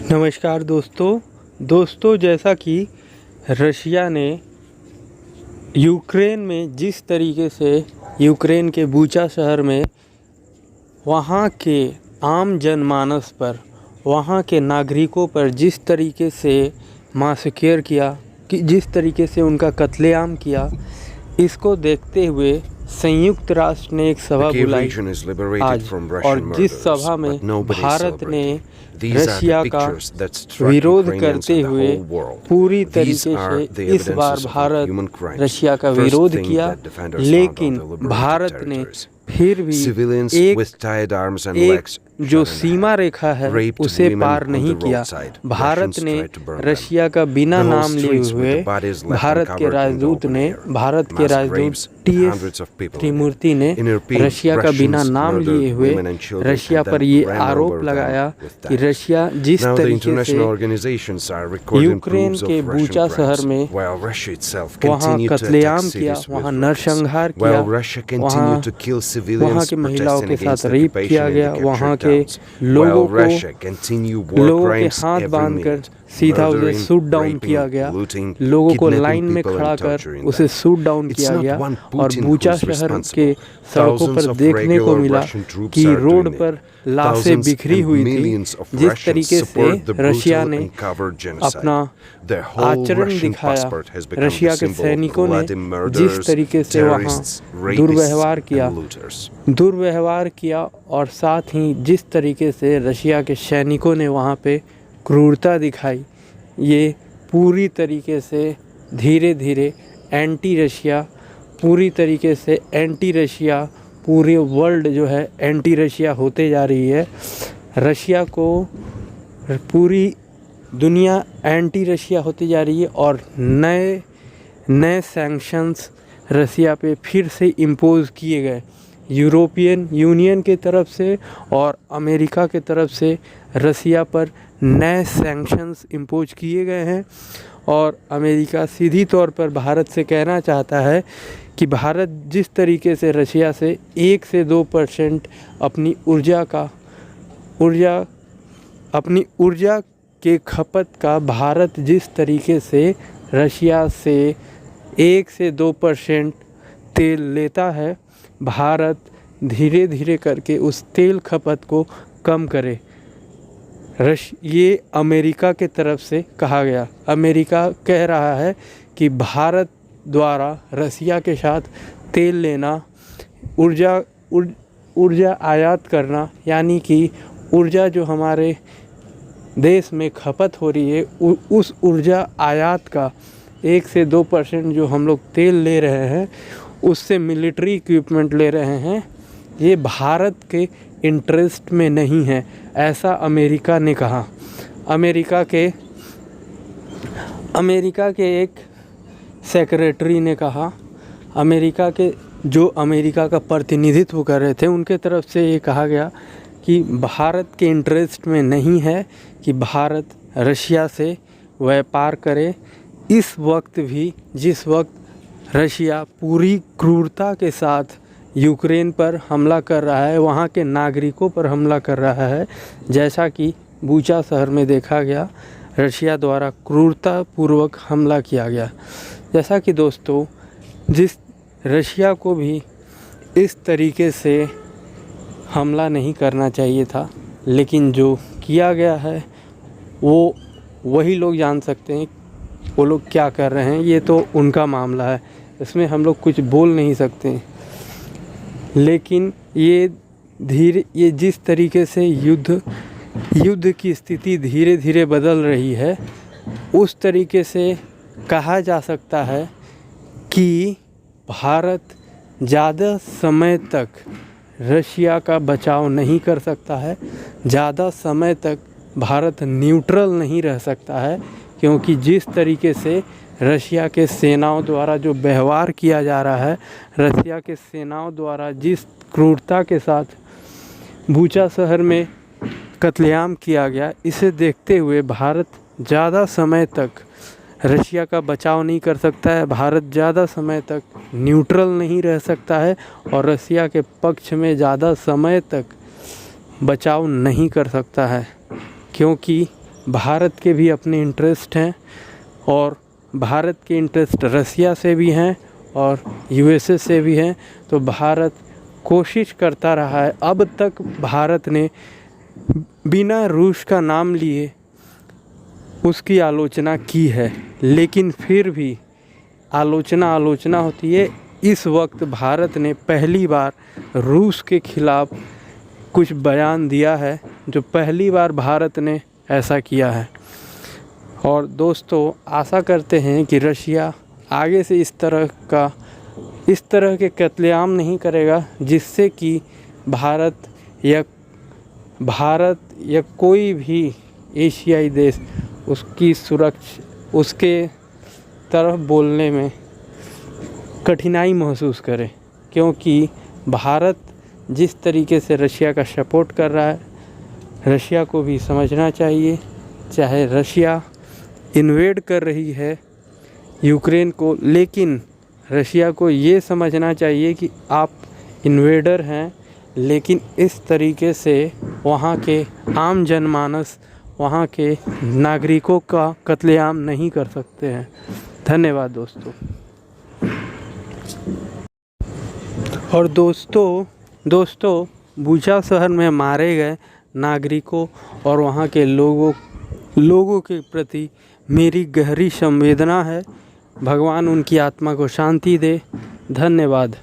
नमस्कार दोस्तों, जैसा कि रशिया ने यूक्रेन में जिस तरीके से यूक्रेन के बूचा शहर में वहाँ के आम जनमानस पर, वहाँ के नागरिकों पर जिस तरीके से मासकेर किया, कि जिस तरीके से उनका कत्लेआम किया, इसको देखते हुए संयुक्त राष्ट्र ने एक सभा बुलाई आज, और जिस सभा में भारत ने रशिया का विरोध करते हुए पूरी तरीके से इस बार भारत रशिया का विरोध किया, लेकिन भारत ने फिर भी एक जो सीमा रेखा है उसे पार नहीं किया। भारत ने रशिया का बिना नाम लिए हुए भारत के राजदूत टी.एस. त्रिमूर्ति ने रशिया का बिना नाम लिए हुए रशिया पर ये आरोप लगाया कि रशिया जिस तरीके से यूक्रेन के बूचा शहर में वहाँ कत्लेआम किया, वहाँ नरसंहार किया, वहाँ की महिलाओं के साथ रेप किया गया, वहाँ के लोगों के हाथ बांधकर सीधा उसे शूट डाउन किया गया, लोगों को लाइन में खड़ा कर उसे शूट डाउन किया गया। और बूचा शहर के सड़कों पर देखने को मिला कि रोड पर लाशें बिखरी हुई थी। जिस तरीके से रशिया ने अपना आचरण दिखाया, रशिया के सैनिकों ने जिस तरीके से वहाँ दुर्व्यवहार किया और साथ ही जिस तरीके से रशिया के सैनिकों ने वहाँ पे क्रूरता दिखाई, ये पूरी तरीके से धीरे धीरे एंटी रशिया पूरे वर्ल्ड जो है एंटी रशिया होते जा रही है। रशिया को पूरी दुनिया एंटी रशिया होती जा रही है और नए सैंक्शंस रशिया पे फिर से इम्पोज़ किए गए। यूरोपियन यूनियन के तरफ से और अमेरिका के तरफ से रशिया पर नए सैंक्शंस इम्पोज किए गए हैं और अमेरिका सीधी तौर पर भारत से कहना चाहता है कि भारत जिस तरीके से रशिया से 1 से 2% अपनी ऊर्जा के खपत का भारत जिस तरीके से रशिया से 1 से 2% तेल लेता है, भारत धीरे धीरे करके उस तेल खपत को कम करे। ये अमेरिका के तरफ से कहा गया। अमेरिका कह रहा है कि भारत द्वारा रशिया के साथ तेल लेना, ऊर्जा आयात करना, यानी कि ऊर्जा जो हमारे देश में खपत हो रही है उस ऊर्जा आयात का 1 से 2% जो हम लोग तेल ले रहे हैं, उससे मिलिट्री इक्विपमेंट ले रहे हैं, ये भारत के इंटरेस्ट में नहीं है, ऐसा अमेरिका ने कहा। अमेरिका के एक सेक्रेटरी ने कहा, अमेरिका का प्रतिनिधित्व कर रहे थे, उनके तरफ से ये कहा गया कि भारत के इंटरेस्ट में नहीं है कि भारत रशिया से व्यापार करे। इस वक्त भी जिस वक्त रशिया पूरी क्रूरता के साथ यूक्रेन पर हमला कर रहा है, वहाँ के नागरिकों पर हमला कर रहा है, जैसा कि बूचा शहर में देखा गया, रशिया द्वारा क्रूरतापूर्वक हमला किया गया। जैसा कि दोस्तों, जिस रशिया को भी इस तरीके से हमला नहीं करना चाहिए था, लेकिन जो किया गया है वो वही लोग जान सकते हैं, वो लोग क्या कर रहे हैं, ये तो उनका मामला है, इसमें हम लोग कुछ बोल नहीं सकते। लेकिन ये जिस तरीके से युद्ध की स्थिति धीरे धीरे बदल रही है, उस तरीके से कहा जा सकता है कि भारत ज़्यादा समय तक रशिया का बचाव नहीं कर सकता है, ज़्यादा समय तक भारत न्यूट्रल नहीं रह सकता है, क्योंकि जिस तरीके से रशिया के सेनाओं द्वारा जो व्यवहार किया जा रहा है, रशिया के सेनाओं द्वारा जिस क्रूरता के साथ बूचा शहर में कत्लेआम किया गया, इसे देखते हुए भारत ज़्यादा समय तक रशिया का बचाव नहीं कर सकता है, भारत ज़्यादा समय तक न्यूट्रल नहीं रह सकता है और रशिया के पक्ष में ज़्यादा समय तक बचाव नहीं कर सकता है, क्योंकि भारत के भी अपने इंटरेस्ट हैं और भारत के इंटरेस्ट रसिया से भी हैं और यूएसए से भी हैं। तो भारत कोशिश करता रहा है, अब तक भारत ने बिना रूस का नाम लिए उसकी आलोचना की है, लेकिन फिर भी आलोचना होती है। इस वक्त भारत ने पहली बार रूस के खिलाफ़ कुछ बयान दिया है, जो पहली बार भारत ने ऐसा किया है। और दोस्तों, आशा करते हैं कि रशिया आगे से इस तरह के कत्लेआम नहीं करेगा, जिससे कि भारत या कोई भी एशियाई देश उसके तरफ बोलने में कठिनाई महसूस करे। क्योंकि भारत जिस तरीके से रशिया का सपोर्ट कर रहा है, रशिया को भी समझना चाहिए, चाहे रशिया इन्वेड कर रही है यूक्रेन को, लेकिन रशिया को ये समझना चाहिए कि आप इन्वेडर हैं, लेकिन इस तरीके से वहाँ के आम जनमानस, वहाँ के नागरिकों का कत्लेआम नहीं कर सकते हैं। धन्यवाद दोस्तों। और दोस्तों बूचा शहर में मारे गए नागरिकों और वहाँ के लोगों के प्रति मेरी गहरी संवेदना है। भगवान उनकी आत्मा को शांति दे। धन्यवाद।